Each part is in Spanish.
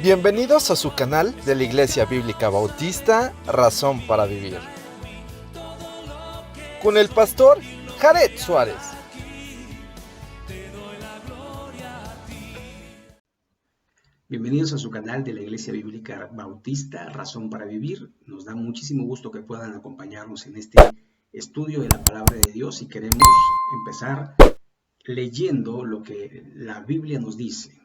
Bienvenidos a su canal de la Iglesia Bíblica Bautista, Razón para Vivir, con el pastor Jared Suárez. Bienvenidos a su canal de la Iglesia Bíblica Bautista, Razón para Vivir. Nos da muchísimo gusto que puedan acompañarnos en este estudio de la Palabra de Dios y queremos empezar leyendo lo que la Biblia nos dice.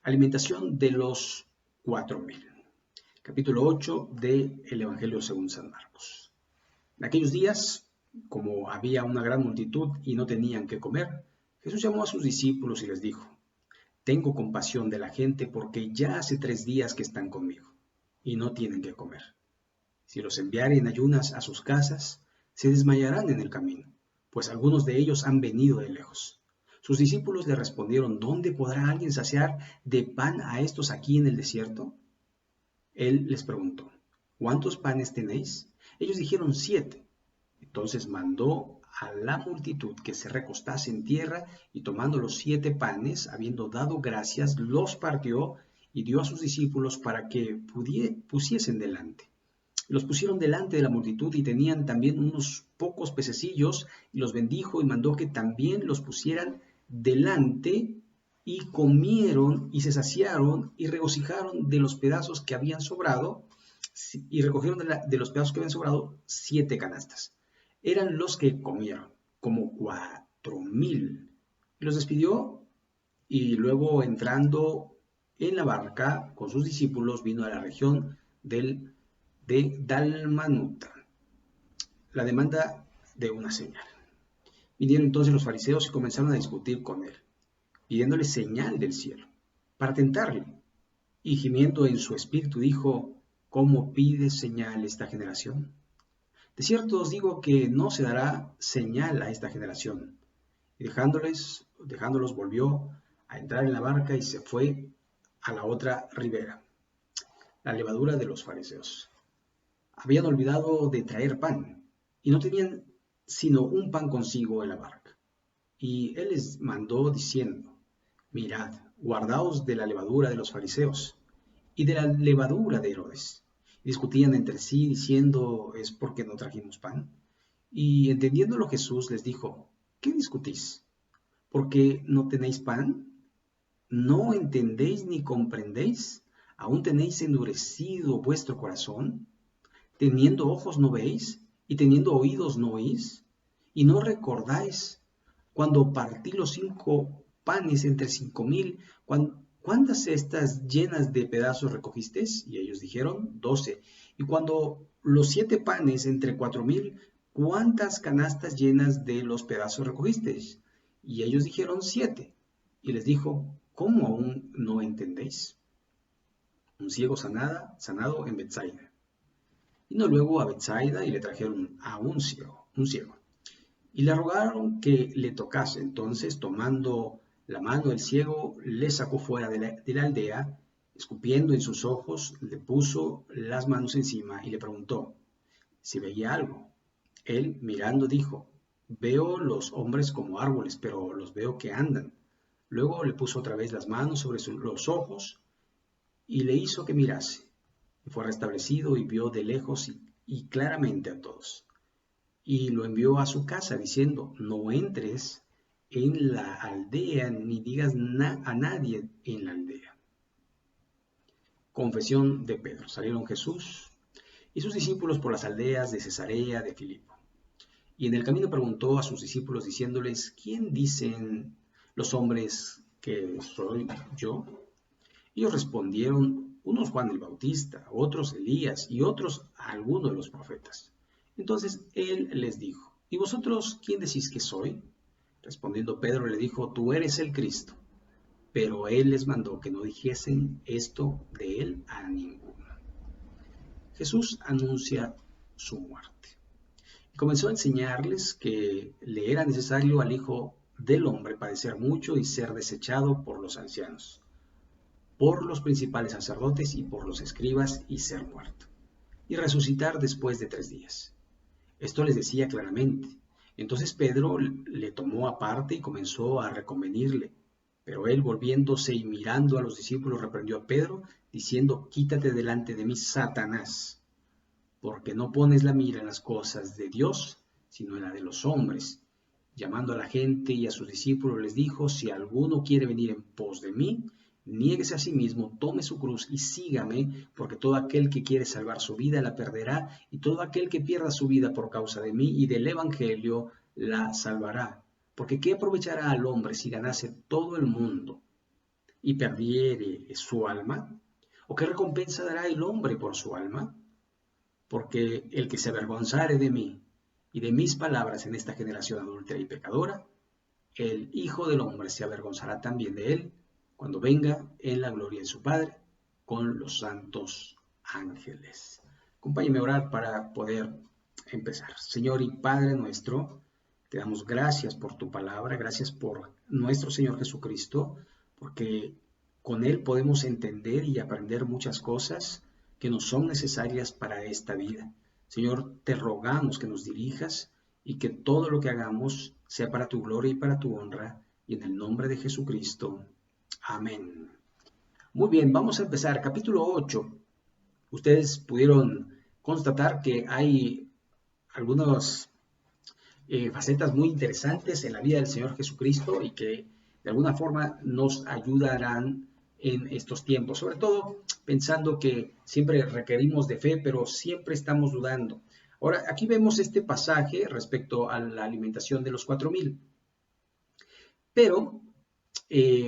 Alimentación de los 4,000. Capítulo 8 del Evangelio según San Marcos. En aquellos días, como había una gran multitud y no tenían qué comer, Jesús llamó a sus discípulos y les dijo: Tengo compasión de la gente porque ya hace 3 días que están conmigo y no tienen qué comer. Si los enviare en ayunas a sus casas, se desmayarán en el camino, pues algunos de ellos han venido de lejos. Sus discípulos le respondieron: ¿Dónde podrá alguien saciar de pan a estos aquí en el desierto? Él les preguntó: ¿Cuántos panes tenéis? Ellos dijeron: 7. Entonces mandó a la multitud que se recostase en tierra, y tomando los 7 panes, habiendo dado gracias, los partió y dio a sus discípulos para que pusiesen delante. Los pusieron delante de la multitud y tenían también unos pocos pececillos, y los bendijo y mandó que también los pusieran delante, y comieron y se saciaron y regocijaron de los pedazos que habían sobrado, y recogieron de los pedazos que habían sobrado 7 canastas. Eran los que comieron, como 4,000. Y los despidió, y luego entrando en la barca con sus discípulos vino a la región de Dalmanuta. La demanda de una señal. Vinieron entonces los fariseos y comenzaron a discutir con él, pidiéndole señal del cielo, para tentarle. Y gimiendo en su espíritu dijo: ¿Cómo pide señal esta generación? De cierto os digo que no se dará señal a esta generación. Y dejándolos volvió a entrar en la barca y se fue a la otra ribera. La levadura de los fariseos. Habían olvidado de traer pan, y no tenían sino un pan consigo en la barca. Y él les mandó diciendo: Mirad, guardaos de la levadura de los fariseos y de la levadura de Herodes. Y discutían entre sí, diciendo: ¿Es porque no trajimos pan? Y entendiéndolo Jesús les dijo: ¿Qué discutís? ¿Porque no tenéis pan? ¿No entendéis ni comprendéis? ¿Aún tenéis endurecido vuestro corazón? ¿Teniendo ojos no veis? ¿Y teniendo oídos no oís? ¿Y no recordáis cuando partí los 5 panes entre 5,000, cuántas cestas llenas de pedazos recogisteis? Y ellos dijeron: 12. Y cuando los 7 panes entre 4,000, ¿cuántas canastas llenas de los pedazos recogisteis? Y ellos dijeron: 7. Y les dijo: ¿Cómo aún no entendéis? Un ciego sanado en Betsaida. Vino luego a Betsaida y le trajeron a un ciego. Y le rogaron que le tocase. Entonces, tomando la mano del ciego, le sacó fuera de la aldea, escupiendo en sus ojos, le puso las manos encima y le preguntó si veía algo. Él, mirando, dijo: Veo los hombres como árboles, pero los veo que andan. Luego le puso otra vez las manos sobre los ojos y le hizo que mirase. Y fue restablecido y vio de lejos y claramente a todos. Y lo envió a su casa diciendo: No entres en la aldea ni digas a nadie en la aldea. Confesión de Pedro. Salieron Jesús y sus discípulos por las aldeas de Cesarea de Filipo. Y en el camino preguntó a sus discípulos diciéndoles: ¿Quién dicen los hombres que soy yo? Ellos respondieron: unos Juan el Bautista, otros Elías y otros algunos de los profetas. Entonces él les dijo: ¿Y vosotros quién decís que soy? Respondiendo Pedro le dijo: Tú eres el Cristo. Pero él les mandó que no dijesen esto de él a ninguno. Jesús anuncia su muerte. Y comenzó a enseñarles que le era necesario al Hijo del Hombre padecer mucho y ser desechado por los ancianos, por los principales sacerdotes y por los escribas, y ser muerto, y resucitar después de 3 días. Esto les decía claramente. Entonces Pedro le tomó aparte y comenzó a reconvenirle: Pero él, volviéndose y mirando a los discípulos, reprendió a Pedro, diciendo, quítate delante de mí, Satanás, porque no pones la mira en las cosas de Dios, sino en la de los hombres. Llamando a la gente y a sus discípulos les dijo, si alguno quiere venir en pos de mí, niéguese a sí mismo, tome su cruz y sígame, porque todo aquel que quiere salvar su vida la perderá, y todo aquel que pierda su vida por causa de mí y del evangelio la salvará. Porque ¿qué aprovechará al hombre si ganase todo el mundo y perdiere su alma? ¿O qué recompensa dará el hombre por su alma? Porque el que se avergonzare de mí y de mis palabras en esta generación adúltera y pecadora, el Hijo del Hombre se avergonzará también de él cuando venga en la gloria de su Padre con los santos ángeles. Acompáñeme a orar para poder empezar. Señor y Padre nuestro, te damos gracias por tu palabra, gracias por nuestro Señor Jesucristo, porque con Él podemos entender y aprender muchas cosas que nos son necesarias para esta vida. Señor, te rogamos que nos dirijas y que todo lo que hagamos sea para tu gloria y para tu honra, y en el nombre de Jesucristo. Amén. Muy bien, vamos a empezar. Capítulo 8. Ustedes pudieron constatar que hay algunas facetas muy interesantes en la vida del Señor Jesucristo y que de alguna forma nos ayudarán en estos tiempos, sobre todo pensando que siempre requerimos de fe, pero siempre estamos dudando. Ahora, aquí vemos este pasaje respecto a la alimentación de los 4,000, pero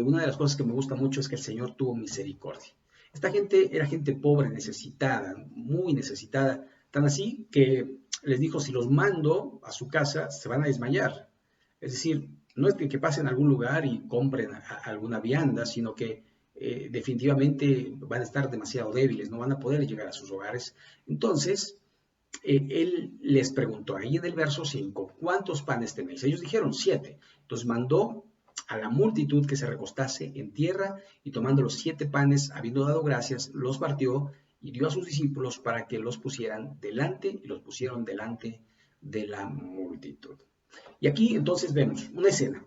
una de las cosas que me gusta mucho es que el Señor tuvo misericordia. Esta gente era gente pobre, necesitada, muy necesitada, tan así que les dijo, si los mando a su casa, se van a desmayar. Es decir, no es que pasen a algún lugar y compren alguna vianda, sino que definitivamente van a estar demasiado débiles, no van a poder llegar a sus hogares. Entonces, él les preguntó ahí en el verso 5, ¿cuántos panes tenéis? Ellos dijeron 7. Entonces mandó a la multitud que se recostase en tierra, y tomando los 7 panes, habiendo dado gracias, los partió y dio a sus discípulos para que los pusieran delante, y los pusieron delante de la multitud. Y aquí entonces vemos una escena,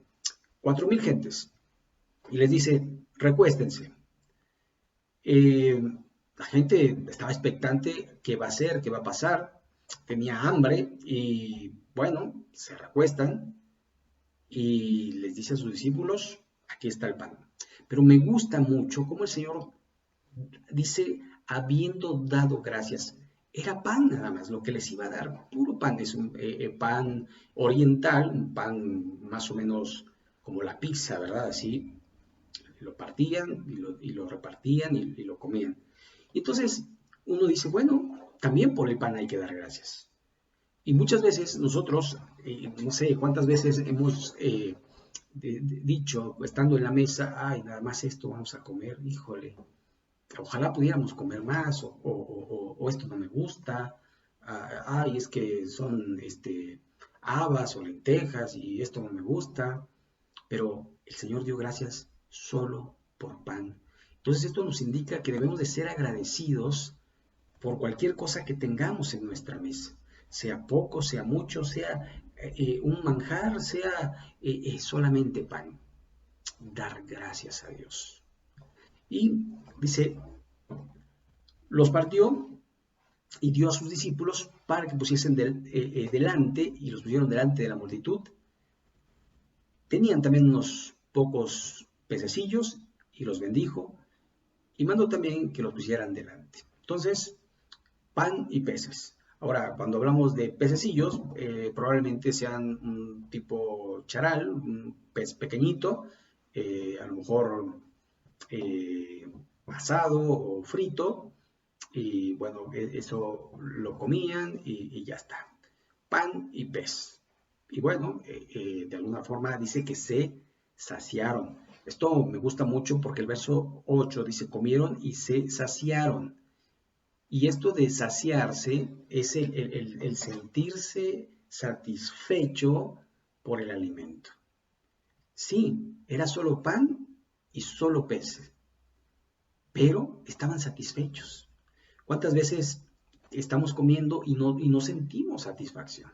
4,000 gentes, y les dice, recuéstense. La gente estaba expectante, qué va a hacer, qué va a pasar, tenía hambre, y bueno, se recuestan, y les dice a sus discípulos, aquí está el pan. Pero me gusta mucho cómo el Señor dice, habiendo dado gracias, era pan nada más, lo que les iba a dar, puro pan, es un pan oriental, un pan más o menos como la pizza, ¿verdad? Así, lo partían y lo repartían y lo comían. Y entonces uno dice, bueno, también por el pan hay que dar gracias. Y muchas veces nosotros, no sé cuántas veces hemos dicho, estando en la mesa, ay, nada más esto vamos a comer, híjole, ojalá pudiéramos comer más, o esto no me gusta, ay, es que son habas o lentejas y esto no me gusta, pero el Señor dio gracias solo por pan. Entonces esto nos indica que debemos de ser agradecidos por cualquier cosa que tengamos en nuestra mesa, sea poco, sea mucho, sea un manjar, sea solamente pan. Dar gracias a Dios. Y dice, los partió y dio a sus discípulos para que pusiesen delante, y los pusieron delante de la multitud. Tenían también unos pocos pececillos y los bendijo, y mandó también que los pusieran delante. Entonces, pan y peces. Ahora, cuando hablamos de pececillos, probablemente sean un tipo charal, un pez pequeñito, a lo mejor asado o frito, y bueno, eso lo comían y ya está. Pan y pez. Y bueno, de alguna forma dice que se saciaron. Esto me gusta mucho porque el verso 8 dice, comieron y se saciaron. Y esto de saciarse es el sentirse satisfecho por el alimento. Sí, era solo pan y solo pez, pero estaban satisfechos. ¿Cuántas veces estamos comiendo y no sentimos satisfacción?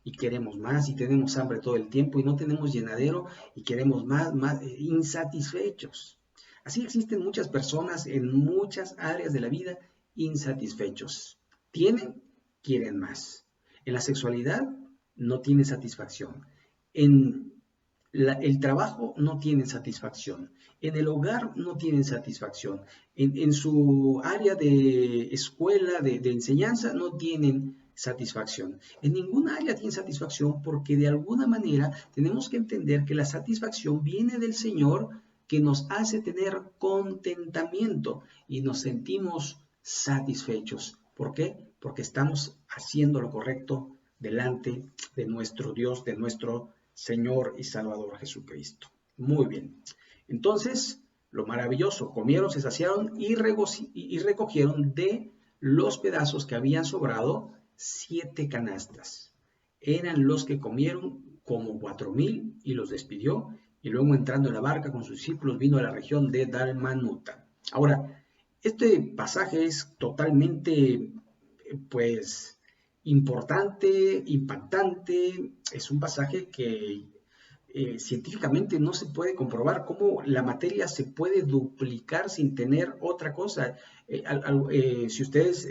y queremos más y tenemos hambre todo el tiempo y no tenemos llenadero y queremos más, más, insatisfechos. Así existen muchas personas en muchas áreas de la vida insatisfechos. Tienen, quieren más. En la sexualidad no tienen satisfacción. En el trabajo no tienen satisfacción. En el hogar no tienen satisfacción. En su área de escuela, de enseñanza, no tienen satisfacción. En ninguna área tienen satisfacción porque de alguna manera tenemos que entender que la satisfacción viene del Señor, que nos hace tener contentamiento y nos sentimos satisfechos. ¿Por qué? Porque estamos haciendo lo correcto delante de nuestro Dios, de nuestro Señor y Salvador Jesucristo. Muy bien. Entonces, lo maravilloso, comieron, se saciaron y recogieron de los pedazos que habían sobrado 7 canastas. Eran los que comieron como 4,000 y los despidió. Y luego entrando en la barca con sus discípulos vino a la región de Dalmanuta. Ahora, este pasaje es totalmente, pues, importante, impactante. Es un pasaje que científicamente no se puede comprobar cómo la materia se puede duplicar sin tener otra cosa. Si ustedes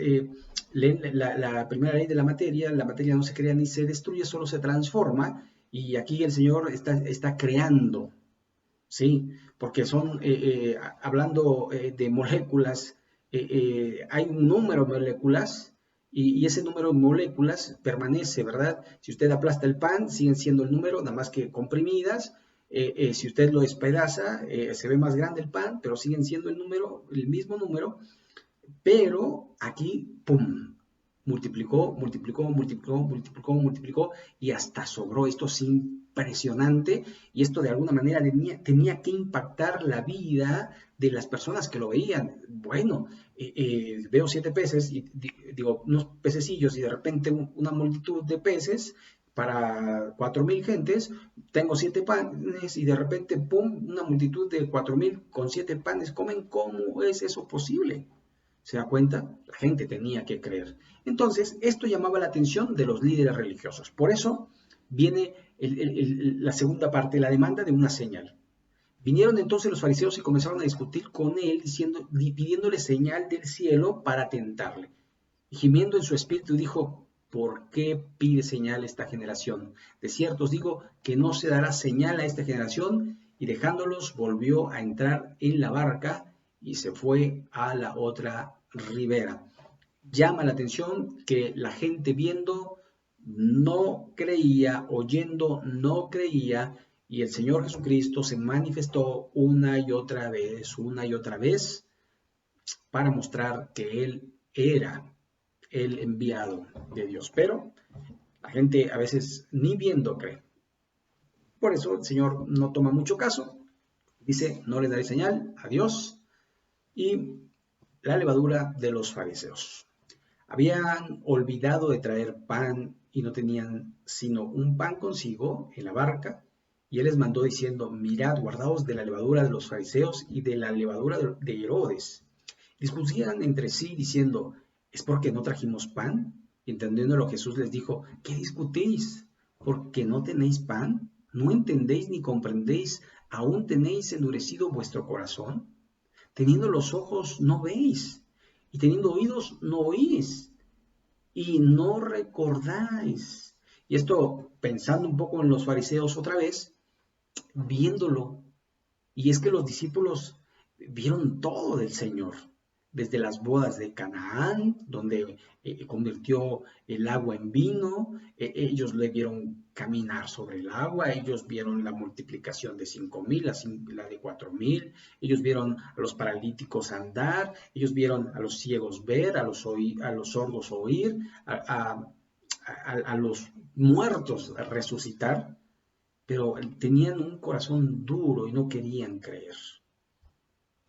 leen la primera ley de la materia no se crea ni se destruye, solo se transforma. Y aquí el Señor está creando, ¿sí? Porque son, hablando de moléculas, hay un número de moléculas y ese número de moléculas permanece, ¿verdad? Si usted aplasta el pan, siguen siendo el número, nada más que comprimidas. Si usted lo despedaza, se ve más grande el pan, pero siguen siendo el número, el mismo número. Pero aquí, ¡pum!, multiplicó y hasta sobró. Esto es impresionante y esto de alguna manera tenía que impactar la vida de las personas que lo veían. Bueno, veo 7 peces y digo, unos pececillos y de repente una multitud de peces para 4,000 gentes. Tengo 7 panes y de repente, ¡pum!, una multitud de 4,000 con 7 panes comen. ¿Cómo es eso posible? ¿Se da cuenta? La gente tenía que creer. Entonces, esto llamaba la atención de los líderes religiosos. Por eso viene la segunda parte, la demanda de una señal. Vinieron entonces los fariseos y comenzaron a discutir con él, pidiéndole señal del cielo para tentarle. Y gimiendo en su espíritu dijo, ¿por qué pide señal esta generación? De cierto os digo que no se dará señal a esta generación. Y dejándolos volvió a entrar en la barca y se fue a la otra ribera. Llama la atención que la gente viendo no creía, oyendo no creía, y el Señor Jesucristo se manifestó una y otra vez, para mostrar que Él era el enviado de Dios. Pero la gente a veces ni viendo cree. Por eso el Señor no toma mucho caso. Dice, no le daré señal a Dios. Y la levadura de los fariseos. Habían olvidado de traer pan y no tenían sino un pan consigo en la barca, y él les mandó diciendo, mirad, guardaos de la levadura de los fariseos y de la levadura de Herodes. Discutían entre sí diciendo, ¿es porque no trajimos pan? Y entendiéndolo Jesús les dijo, ¿qué discutís? ¿Porque no tenéis pan? ¿No entendéis ni comprendéis? ¿Aún tenéis endurecido vuestro corazón? Teniendo los ojos no veis, y teniendo oídos no oís, y no recordáis. Y esto pensando un poco en los fariseos otra vez, viéndolo. Y es que los discípulos vieron todo del Señor, desde las bodas de Canaán, donde convirtió el agua en vino. Ellos le vieron caminar sobre el agua, ellos vieron la multiplicación de 5,000, la de 4,000, ellos vieron a los paralíticos andar, ellos vieron a los ciegos ver, a los sordos oír, a los muertos resucitar, pero tenían un corazón duro y no querían creer.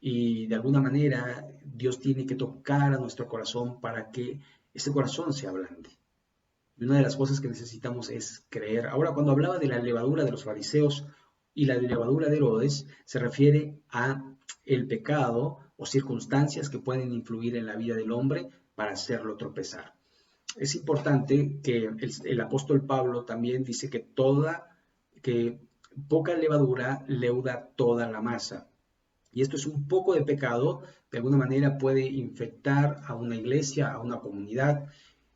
Y de alguna manera Dios tiene que tocar a nuestro corazón para que ese corazón se ablande. Y una de las cosas que necesitamos es creer. Ahora, cuando hablaba de la levadura de los fariseos y la levadura de Herodes, se refiere a el pecado o circunstancias que pueden influir en la vida del hombre para hacerlo tropezar. es importante que el apóstol Pablo también dice que poca levadura leuda toda la masa. Y esto es un poco de pecado, de alguna manera puede infectar a una iglesia, a una comunidad.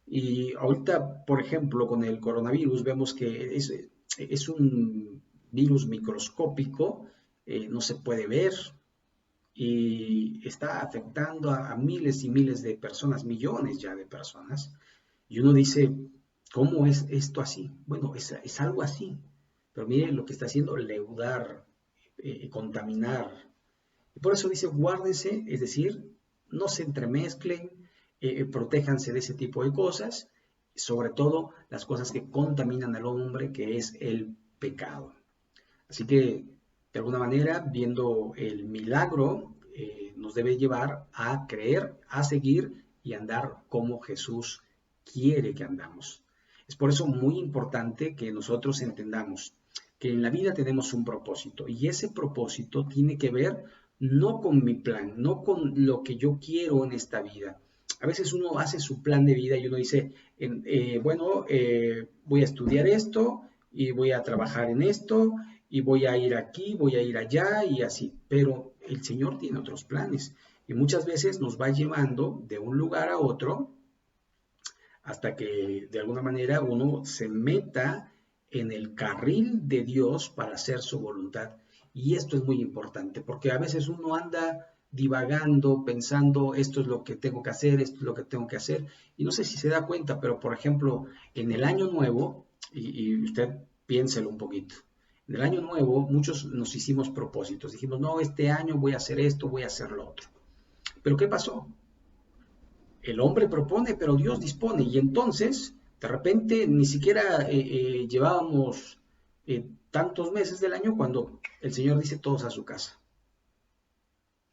Y ahorita, por ejemplo, con el coronavirus vemos que es un virus microscópico, no se puede ver y está afectando a miles y miles de personas, millones ya de personas. Y uno dice, ¿cómo es esto así? Bueno, es algo así. Pero mire lo que está haciendo, leudar, contaminar. Y por eso dice, guárdense, es decir, no se entremezclen, protéjanse de ese tipo de cosas, sobre todo las cosas que contaminan al hombre, que es el pecado. Así que, de alguna manera, viendo el milagro, nos debe llevar a creer, a seguir y andar como Jesús quiere que andamos. Es por eso muy importante que nosotros entendamos que en la vida tenemos un propósito y ese propósito tiene que ver no con mi plan, no con lo que yo quiero en esta vida. A veces uno hace su plan de vida y uno dice, voy a estudiar esto y voy a trabajar en esto y voy a ir aquí, voy a ir allá y así. Pero el Señor tiene otros planes y muchas veces nos va llevando de un lugar a otro hasta que de alguna manera uno se meta en el carril de Dios para hacer su voluntad. Y esto es muy importante, porque a veces uno anda divagando, pensando, esto es lo que tengo que hacer, esto es lo que tengo que hacer, y no sé si se da cuenta, pero por ejemplo, en el año nuevo, y usted piénselo un poquito, en el año nuevo muchos nos hicimos propósitos, dijimos, no, este año voy a hacer esto, voy a hacer lo otro. Pero ¿qué pasó? El hombre propone, pero Dios dispone. Y entonces, de repente, ni siquiera llevábamos tantos meses del año cuando el Señor dice todos a su casa.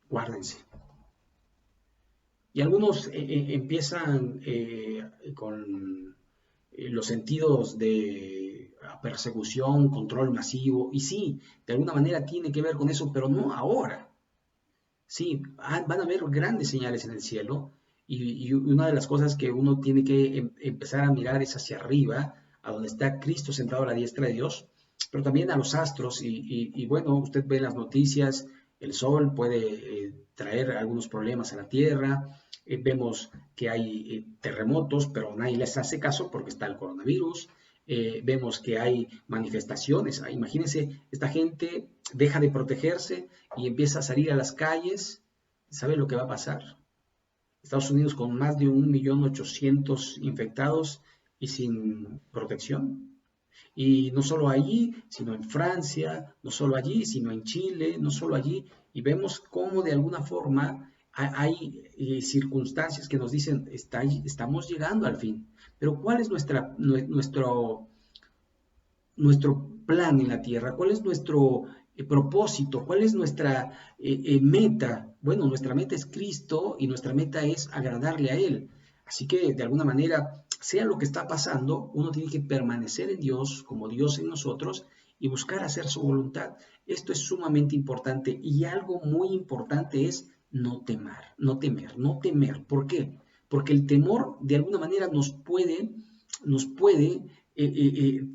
Guárdense. Y algunos empiezan con los sentidos de persecución, control masivo. Y sí, de alguna manera tiene que ver con eso, pero no ahora. Sí, van a haber grandes señales en el cielo y una de las cosas que uno tiene que empezar a mirar es hacia arriba, a donde está Cristo sentado a la diestra de Dios, pero también a los astros y bueno, usted ve en las noticias, el sol puede traer algunos problemas a la tierra, vemos que hay terremotos, pero nadie les hace caso porque está el coronavirus, vemos que hay manifestaciones, imagínense, esta gente deja de protegerse y empieza a salir a las calles, ¿sabe lo que va a pasar? Estados Unidos con más de 1.800.000 infectados y sin protección. Y no solo allí, sino en Francia, no solo allí, sino en Chile, no solo allí. Y vemos cómo de alguna forma hay circunstancias que nos dicen, estamos llegando al fin. Pero ¿cuál es nuestro plan en la tierra? ¿Cuál es nuestro propósito? ¿Cuál es nuestra meta? Bueno, nuestra meta es Cristo y nuestra meta es agradarle a Él. Así que de alguna manera, sea lo que está pasando, uno tiene que permanecer en Dios como Dios en nosotros y buscar hacer su voluntad. Esto es sumamente importante y algo muy importante es no temer, no temer, no temer. ¿Por qué? Porque el temor de alguna manera nos puede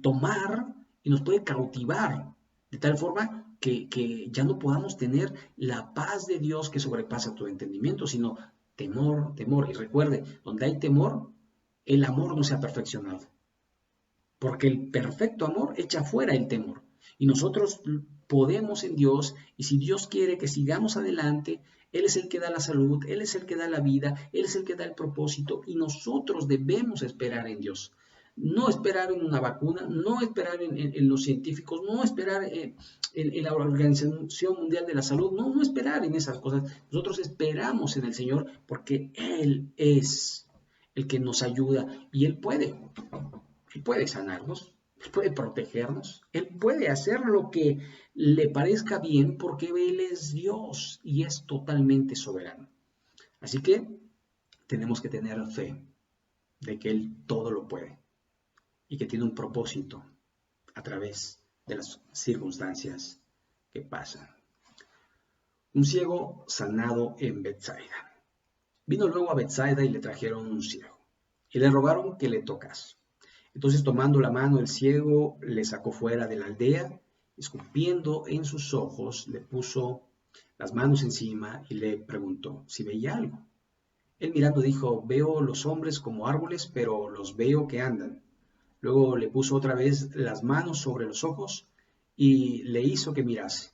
tomar y nos puede cautivar de tal forma que ya no podamos tener la paz de Dios que sobrepasa todo entendimiento, sino temor, temor. Y recuerde, donde hay temor, el amor no se ha perfeccionado. Porque el perfecto amor echa fuera el temor. Y nosotros podemos en Dios, y si Dios quiere que sigamos adelante, Él es el que da la salud, Él es el que da la vida, Él es el que da el propósito, y nosotros debemos esperar en Dios. No esperar en una vacuna, no esperar en los científicos, no esperar en la Organización Mundial de la Salud, no esperar en esas cosas. Nosotros esperamos en el Señor porque Él es el que nos ayuda y Él puede sanarnos, Él puede protegernos, Él puede hacer lo que le parezca bien porque Él es Dios y es totalmente soberano. Así que tenemos que tener fe de que Él todo lo puede y que tiene un propósito a través de las circunstancias que pasan. Un ciego sanado en Bethsaida. Vino luego a Bethsaida y le trajeron un ciego. y le rogaron que le tocase. Entonces, tomando la mano el ciego, le sacó fuera de la aldea, escupiendo en sus ojos, le puso las manos encima y le preguntó si veía algo. Él mirando dijo, veo los hombres como árboles, pero los veo que andan. Luego le puso otra vez las manos sobre los ojos y le hizo que mirase.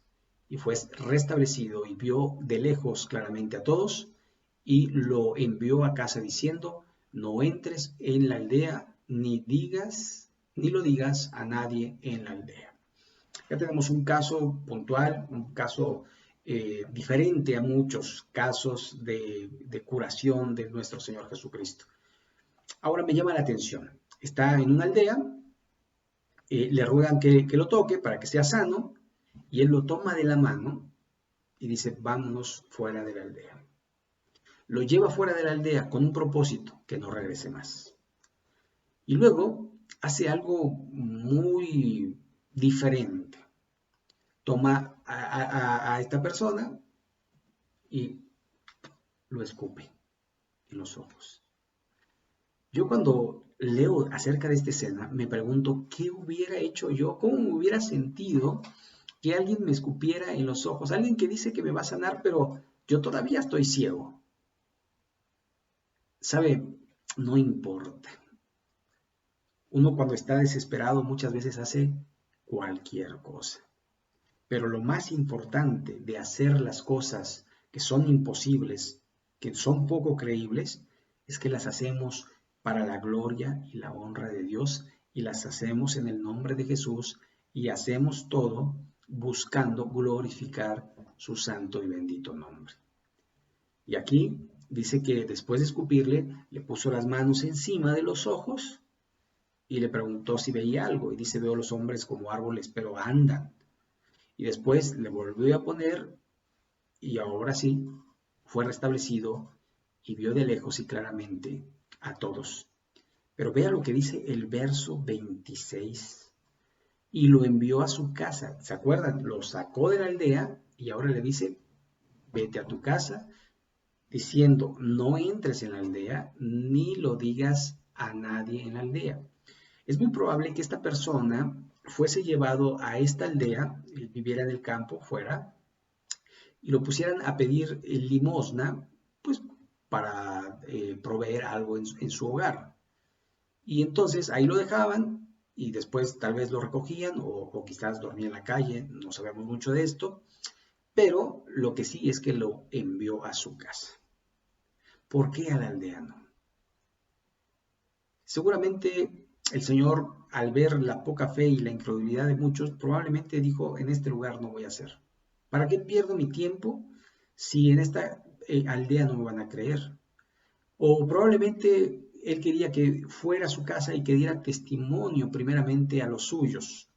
Y fue restablecido y vio de lejos claramente a todos y lo envió a casa diciendo, no entres en la aldea ni lo digas a nadie en la aldea. Ya tenemos un caso puntual, un caso diferente a muchos casos de curación de nuestro Señor Jesucristo. Ahora me llama la atención. Está en una aldea, le ruegan que lo toque para que sea sano, y él lo toma de la mano y dice, vámonos fuera de la aldea. Lo lleva fuera de la aldea con un propósito, que no regrese más. Y luego hace algo muy diferente. Toma a esta persona y lo escupe en los ojos. Yo cuando leo acerca de esta escena me pregunto qué hubiera hecho yo, cómo me hubiera sentido que alguien me escupiera en los ojos, alguien que dice que me va a sanar, pero yo todavía estoy ciego. ¿Sabe? No importa. Uno cuando está desesperado muchas veces hace cualquier cosa. Pero lo más importante de hacer las cosas que son imposibles, que son poco creíbles, es que las hacemos para la gloria y la honra de Dios y las hacemos en el nombre de Jesús y hacemos todo buscando glorificar su santo y bendito nombre. Y aquí dice que después de escupirle, le puso las manos encima de los ojos y le preguntó si veía algo. Y dice, veo los hombres como árboles, pero andan. Y después le volvió a poner y ahora sí fue restablecido y vio de lejos y claramente a todos. Pero vea lo que dice el verso 26. Y lo envió a su casa. ¿Se acuerdan? Lo sacó de la aldea y ahora le dice, vete a tu casa, diciendo, no entres en la aldea ni lo digas a nadie en la aldea. Es muy probable que esta persona fuese llevado a esta aldea, viviera en el campo, fuera, y lo pusieran a pedir limosna, pues para proveer algo en su hogar. Y entonces ahí lo dejaban y después tal vez lo recogían o quizás dormía en la calle, no sabemos mucho de esto, pero lo que sí es que lo envió a su casa. ¿Por qué al aldeano? Seguramente el Señor, al ver la poca fe y la incredulidad de muchos, probablemente dijo, en este lugar no voy a hacer. ¿Para qué pierdo mi tiempo si en esta aldea no me van a creer? O probablemente él quería que fuera a su casa y que diera testimonio primeramente a los suyos.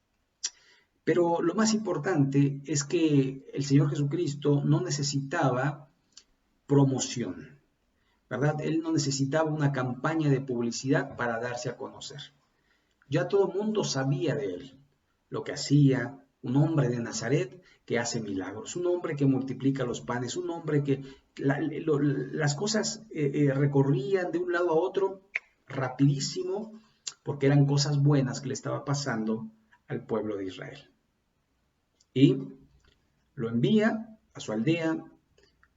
Pero lo más importante es que el Señor Jesucristo no necesitaba promoción, ¿verdad? Él no necesitaba una campaña de publicidad para darse a conocer. Ya todo el mundo sabía de él, lo que hacía, un hombre de Nazaret que hace milagros, un hombre que multiplica los panes, un hombre que las cosas recorrían de un lado a otro rapidísimo porque eran cosas buenas que le estaba pasando al pueblo de Israel. Y lo envía a su aldea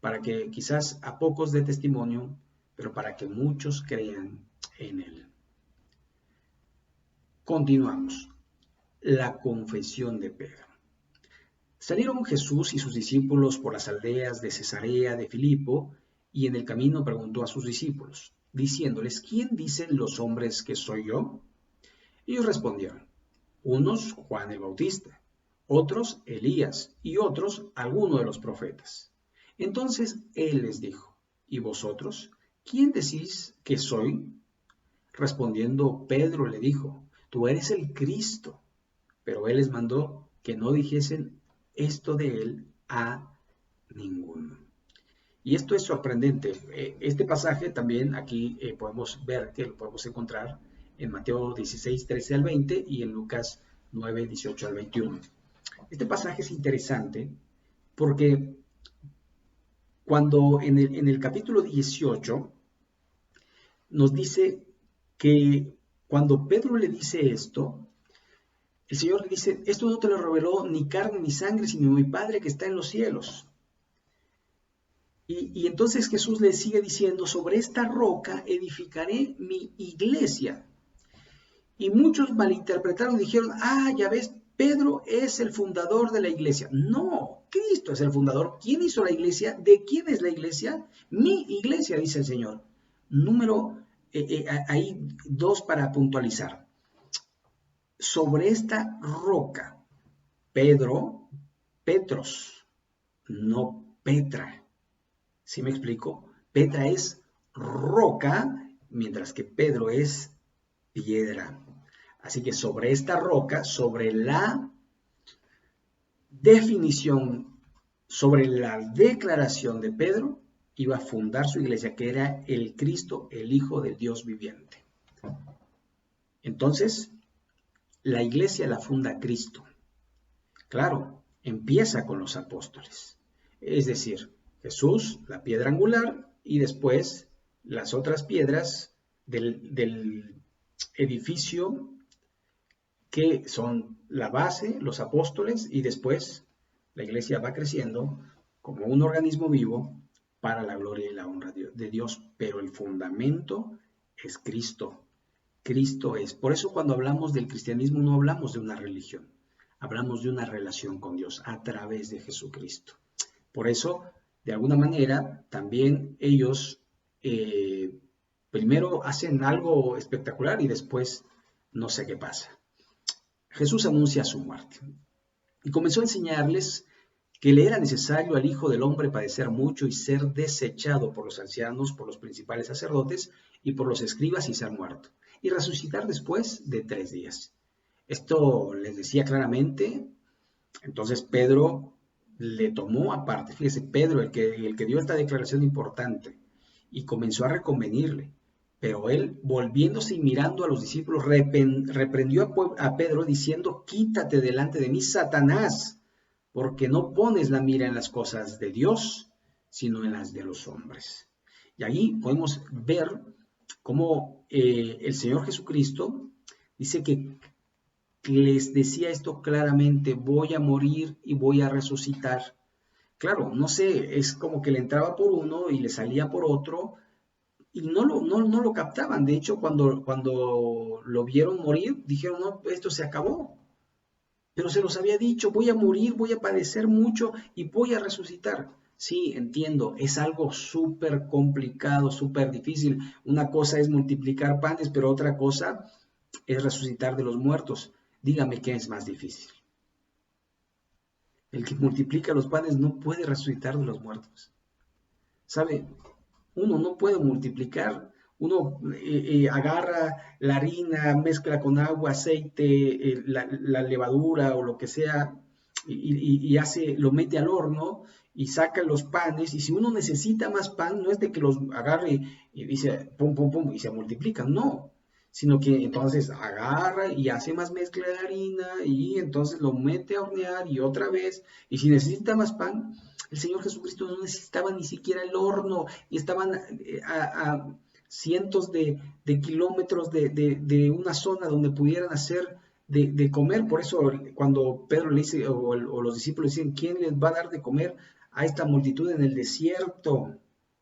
para que quizás a pocos dé testimonio, pero para que muchos crean en él. Continuamos. La confesión de Pedro. Salieron Jesús y sus discípulos por las aldeas de Cesarea de Filipo, y en el camino preguntó a sus discípulos, diciéndoles, ¿quién dicen los hombres que soy yo? Ellos respondieron, unos Juan el Bautista, otros Elías, y otros alguno de los profetas. Entonces él les dijo, ¿y vosotros? ¿Quién decís que soy? Respondiendo Pedro le dijo, tú eres el Cristo. Pero él les mandó que no dijesen esto de él a ninguno. Y esto es sorprendente. Este pasaje también aquí podemos ver que lo podemos encontrar en Mateo 16, 13 al 20 y en Lucas 9, 18 al 21. Este pasaje es interesante porque cuando en el capítulo 18 nos dice que cuando Pedro le dice esto, el Señor le dice, esto no te lo reveló ni carne ni sangre, sino mi Padre que está en los cielos. Y entonces Jesús le sigue diciendo, sobre esta roca edificaré mi iglesia. Y muchos malinterpretaron y dijeron, ya ves, Pedro es el fundador de la iglesia. No, Cristo es el fundador. ¿Quién hizo la iglesia? ¿De quién es la iglesia? Mi iglesia, dice el Señor. Hay dos para puntualizar. Sobre esta roca, Petros, no Petra. ¿Sí me explico? Petra es roca, mientras que Pedro es piedra. Así que sobre esta roca, sobre la definición, sobre la declaración de Pedro, iba a fundar su iglesia, que era el Cristo, el Hijo del Dios viviente. Entonces, la iglesia la funda Cristo. Claro, empieza con los apóstoles. Es decir, Jesús, la piedra angular, y después las otras piedras del edificio que son la base, los apóstoles, y después la iglesia va creciendo como un organismo vivo para la gloria y la honra de Dios, pero el fundamento es Cristo. Cristo es. Por eso cuando hablamos del cristianismo no hablamos de una religión, hablamos de una relación con Dios a través de Jesucristo. Por eso, de alguna manera, también ellos primero hacen algo espectacular y después no sé qué pasa. Jesús anuncia su muerte y comenzó a enseñarles que le era necesario al Hijo del Hombre padecer mucho y ser desechado por los ancianos, por los principales sacerdotes y por los escribas y ser muerto, y resucitar después de 3 días. Esto les decía claramente. Entonces Pedro le tomó aparte, fíjese, Pedro, el que dio esta declaración importante, y comenzó a reconvenirle. Pero él, volviéndose y mirando a los discípulos, reprendió a Pedro diciendo, quítate delante de mí, Satanás, porque no pones la mira en las cosas de Dios, sino en las de los hombres. Y ahí podemos ver cómo el Señor Jesucristo dice que les decía esto claramente, voy a morir y voy a resucitar. Claro, no sé, es como que le entraba por uno y le salía por otro, y no lo captaban. De hecho, cuando lo vieron morir, dijeron, no, esto se acabó. Pero se los había dicho, voy a morir, voy a padecer mucho y voy a resucitar. Sí, entiendo, es algo súper complicado, súper difícil. Una cosa es multiplicar panes, pero otra cosa es resucitar de los muertos. Dígame qué es más difícil. El que multiplica los panes no puede resucitar de los muertos. ¿Sabe? Uno no puede multiplicar, uno agarra la harina, mezcla con agua, aceite, la levadura o lo que sea, y lo mete al horno y saca los panes, y si uno necesita más pan, no es de que los agarre y dice pum, pum, pum, y se multiplican, no, sino que entonces agarra y hace más mezcla de harina, y entonces lo mete a hornear y otra vez, y si necesita más pan, el Señor Jesucristo no necesitaba ni siquiera el horno, y estaban a cientos de kilómetros de una zona donde pudieran hacer de comer. Por eso cuando Pedro le dice, o los discípulos dicen, ¿quién les va a dar de comer a esta multitud en el desierto?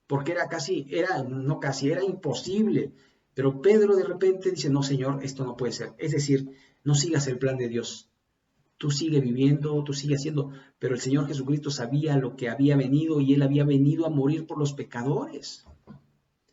Porque era imposible. Pero Pedro de repente dice, no, Señor, esto no puede ser. Es decir, no sigas el plan de Dios. Tú sigue viviendo, tú sigue haciendo, pero el Señor Jesucristo sabía lo que había venido, y Él había venido a morir por los pecadores.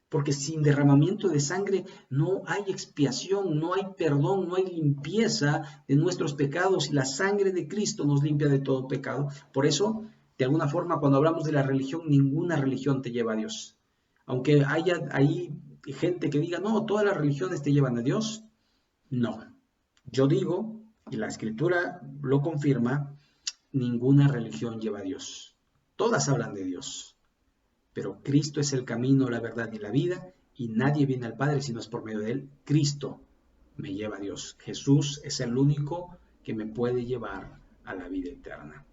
Porque sin derramamiento de sangre no hay expiación, no hay perdón, no hay limpieza de nuestros pecados, y la sangre de Cristo nos limpia de todo pecado. Por eso, de alguna forma, cuando hablamos de la religión, ninguna religión te lleva a Dios. Aunque haya ahí gente que diga, no, todas las religiones te llevan a Dios. No. Yo digo, y la Escritura lo confirma, ninguna religión lleva a Dios. Todas hablan de Dios. Pero Cristo es el camino, la verdad y la vida, y nadie viene al Padre si no es por medio de Él. Cristo me lleva a Dios. Jesús es el único que me puede llevar a la vida eterna.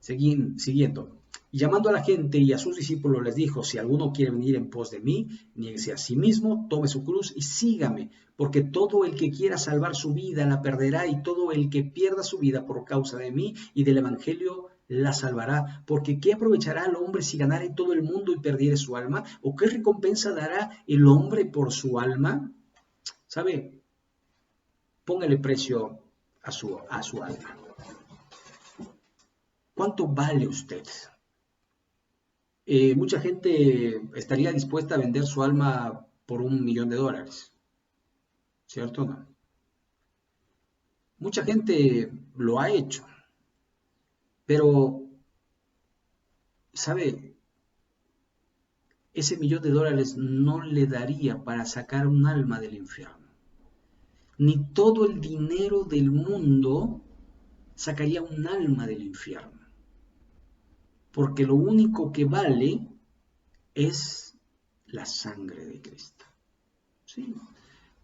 Siguiendo. Y llamando a la gente y a sus discípulos les dijo, si alguno quiere venir en pos de mí, niéguese a sí mismo, tome su cruz y sígame, porque todo el que quiera salvar su vida la perderá, y todo el que pierda su vida por causa de mí y del evangelio la salvará. Porque ¿qué aprovechará el hombre si ganare todo el mundo y perdiere su alma? ¿O qué recompensa dará el hombre por su alma? ¿Sabe? Póngale precio a su alma. ¿Cuánto vale usted? Mucha gente estaría dispuesta a vender su alma por $1.000.000, ¿cierto o no? Mucha gente lo ha hecho, pero, ¿sabe? Ese $1.000.000 no le daría para sacar un alma del infierno. Ni todo el dinero del mundo sacaría un alma del infierno. Porque lo único que vale es la sangre de Cristo. ¿Sí?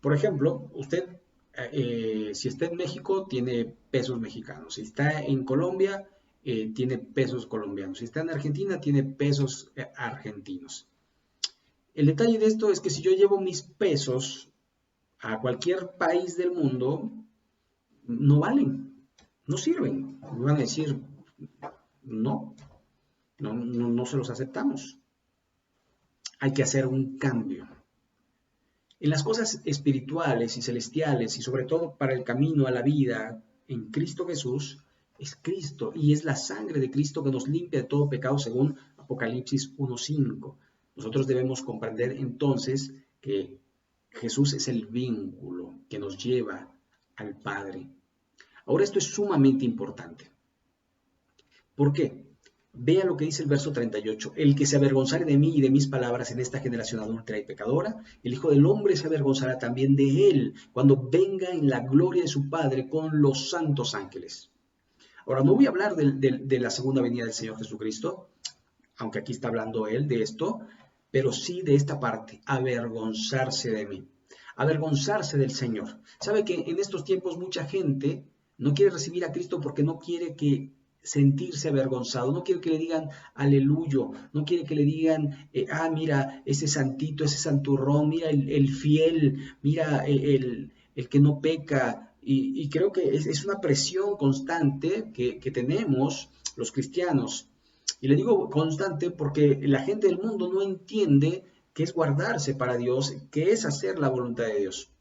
Por ejemplo, usted, si está en México, tiene pesos mexicanos. Si está en Colombia, tiene pesos colombianos. Si está en Argentina, tiene pesos argentinos. El detalle de esto es que si yo llevo mis pesos a cualquier país del mundo, no valen, no sirven. Me van a decir, no se los aceptamos. Hay que hacer un cambio. En las cosas espirituales y celestiales, y sobre todo para el camino a la vida en Cristo Jesús, es Cristo y es la sangre de Cristo que nos limpia de todo pecado, según Apocalipsis 1:5. Nosotros debemos comprender entonces que Jesús es el vínculo que nos lleva al Padre. Ahora, esto es sumamente importante. ¿Por qué? Vea lo que dice el verso 38. El que se avergonzare de mí y de mis palabras en esta generación adúltera y pecadora, el Hijo del Hombre se avergonzará también de él cuando venga en la gloria de su Padre con los santos ángeles. Ahora, no voy a hablar de la segunda venida del Señor Jesucristo, aunque aquí está hablando él de esto, pero sí de esta parte, avergonzarse de mí, avergonzarse del Señor. ¿Sabe que en estos tiempos mucha gente no quiere recibir a Cristo porque no quiere sentirse avergonzado, no quiere que le digan aleluyo, no quiere que le digan, mira, ese santito, ese santurrón, mira el fiel, mira el que no peca? Y creo que es una presión constante que tenemos los cristianos. Y le digo constante porque la gente del mundo no entiende qué es guardarse para Dios, qué es hacer la voluntad de Dios.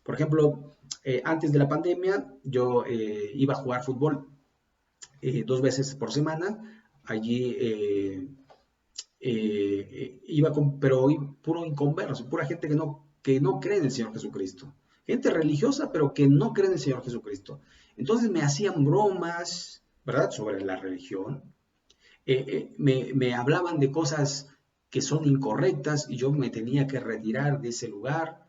Por ejemplo, antes de la pandemia yo iba a jugar fútbol 2 veces por semana. Allí iba pero puro inconverso, pura gente que no cree en el Señor Jesucristo. Gente religiosa, pero que no cree en el Señor Jesucristo. Entonces me hacían bromas, ¿verdad?, sobre la religión. Me hablaban de cosas que son incorrectas y yo me tenía que retirar de ese lugar.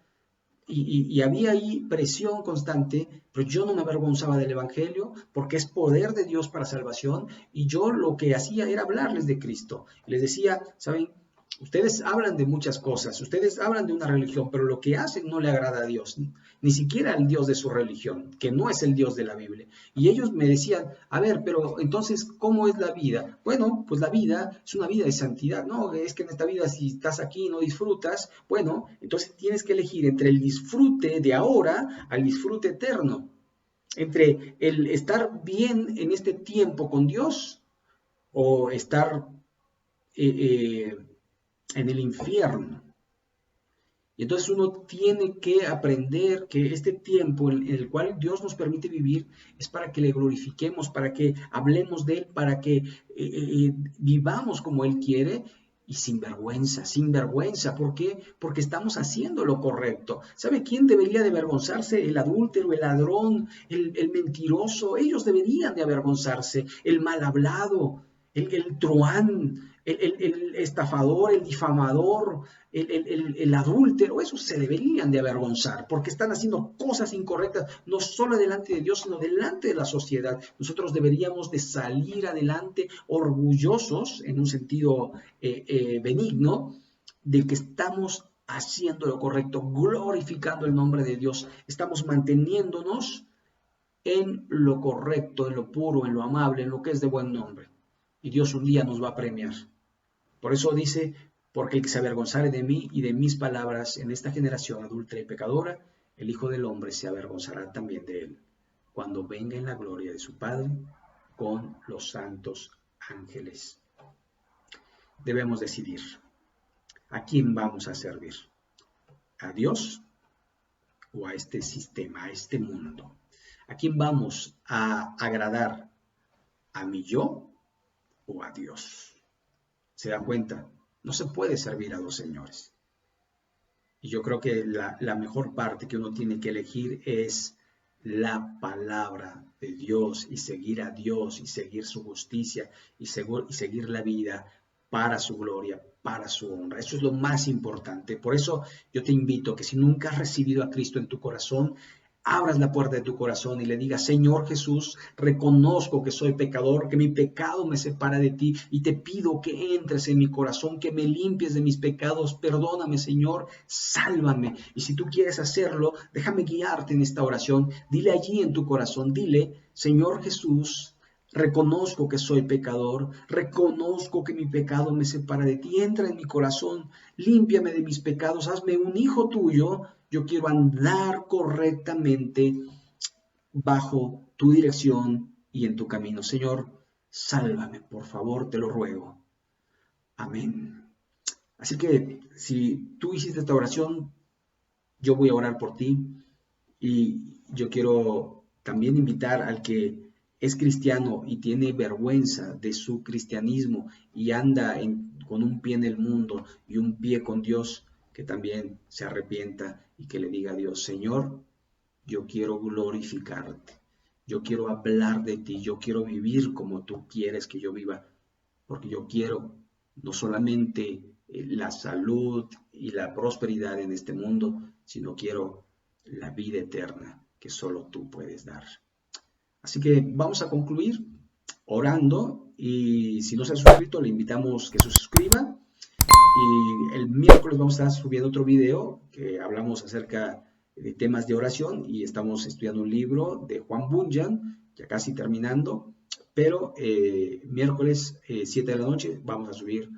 Y había ahí presión constante, pero yo no me avergonzaba del Evangelio porque es poder de Dios para salvación, y yo lo que hacía era hablarles de Cristo. Les decía, ¿saben? Ustedes hablan de muchas cosas, ustedes hablan de una religión, pero lo que hacen no le agrada a Dios, ni siquiera al Dios de su religión, que no es el Dios de la Biblia. Y ellos me decían, a ver, pero entonces, ¿cómo es la vida? Bueno, pues la vida es una vida de santidad. No, es que en esta vida, si estás aquí y no disfrutas, bueno, entonces tienes que elegir entre el disfrute de ahora al disfrute eterno, entre el estar bien en este tiempo con Dios o estar en el infierno. Y entonces uno tiene que aprender que este tiempo en el cual Dios nos permite vivir es para que le glorifiquemos, para que hablemos de Él, para que vivamos como Él quiere y sin vergüenza, sin vergüenza. ¿Por qué? Porque estamos haciendo lo correcto. ¿Sabe quién debería de avergonzarse? El adúltero, el ladrón, el mentiroso. Ellos deberían de avergonzarse. El mal hablado, el truán, el estafador, el difamador, el adúltero. Esos se deberían de avergonzar porque están haciendo cosas incorrectas, no solo delante de Dios, sino delante de la sociedad. Nosotros deberíamos de salir adelante orgullosos, en un sentido benigno, de que estamos haciendo lo correcto, glorificando el nombre de Dios. Estamos manteniéndonos en lo correcto, en lo puro, en lo amable, en lo que es de buen nombre. y Dios un día nos va a premiar. Por eso dice, porque el que se avergonzare de mí y de mis palabras en esta generación adúltera y pecadora, el Hijo del Hombre se avergonzará también de él, cuando venga en la gloria de su Padre con los santos ángeles. Debemos decidir a quién vamos a servir, a Dios o a este sistema, a este mundo. ¿A quién vamos a agradar? ¿A mi yo o a Dios? ¿Se da cuenta? No se puede servir a dos señores. Y yo creo que la mejor parte que uno tiene que elegir es la palabra de Dios y seguir a Dios y seguir su justicia y seguir la vida para su gloria, para su honra. Eso es lo más importante. Por eso yo te invito a que si nunca has recibido a Cristo en tu corazón, abras la puerta de tu corazón y le digas, Señor Jesús, reconozco que soy pecador, que mi pecado me separa de ti y te pido que entres en mi corazón, que me limpies de mis pecados. Perdóname, Señor, sálvame. Y si tú quieres hacerlo, déjame guiarte en esta oración. Dile allí en tu corazón, dile, Señor Jesús, reconozco que soy pecador, reconozco que mi pecado me separa de ti. Entra en mi corazón, límpiame de mis pecados, hazme un hijo tuyo. Yo quiero andar correctamente bajo tu dirección y en tu camino. Señor, sálvame, por favor, te lo ruego. Amén. Así que si tú hiciste esta oración, yo voy a orar por ti y yo quiero también invitar al que es cristiano y tiene vergüenza de su cristianismo y anda con un pie en el mundo y un pie con Dios, que también se arrepienta y que le diga a Dios, Señor, yo quiero glorificarte, yo quiero hablar de ti, yo quiero vivir como tú quieres que yo viva, porque yo quiero no solamente la salud y la prosperidad en este mundo, sino quiero la vida eterna que solo tú puedes dar. Así que vamos a concluir orando y si no se ha suscrito, le invitamos que se suscriba. Y el miércoles vamos a estar subiendo otro video que hablamos acerca de temas de oración y estamos estudiando un libro de Juan Bunyan, ya casi terminando, pero miércoles 7 de la noche vamos a subir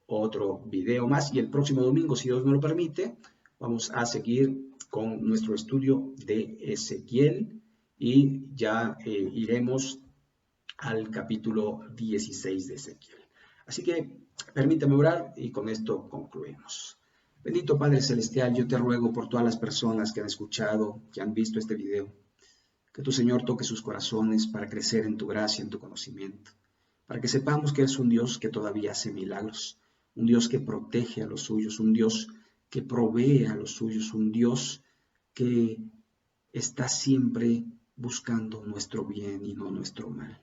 otro video más y el próximo domingo, si Dios nos lo permite, vamos a seguir con nuestro estudio de Ezequiel y ya iremos al capítulo 16 de Ezequiel. Así que permítame orar y con esto concluimos. Bendito Padre Celestial, yo te ruego por todas las personas que han escuchado, que han visto este video, que tu Señor toque sus corazones para crecer en tu gracia, en tu conocimiento, para que sepamos que eres un Dios que todavía hace milagros, un Dios que protege a los suyos, un Dios que provee a los suyos, un Dios que está siempre buscando nuestro bien y no nuestro mal.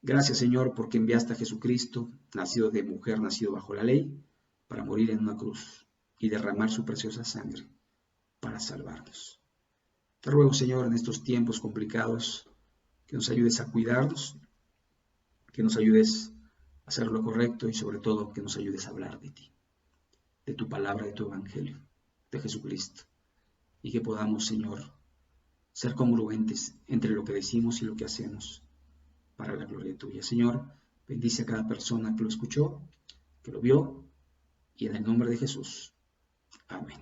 Gracias, Señor, porque enviaste a Jesucristo, nacido de mujer, nacido bajo la ley, para morir en una cruz y derramar su preciosa sangre para salvarnos. Te ruego, Señor, en estos tiempos complicados, que nos ayudes a cuidarnos, que nos ayudes a hacer lo correcto y sobre todo que nos ayudes a hablar de ti, de tu palabra, de tu evangelio, de Jesucristo, y que podamos, Señor, ser congruentes entre lo que decimos y lo que hacemos para la gloria tuya. Señor, bendice a cada persona que lo escuchó, que lo vio, y en el nombre de Jesús. Amén.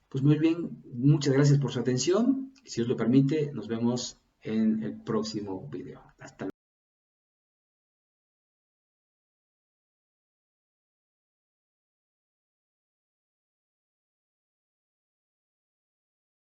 Pues muy bien, muchas gracias por su atención. Si Dios lo permite, nos vemos en el próximo video. Hasta luego.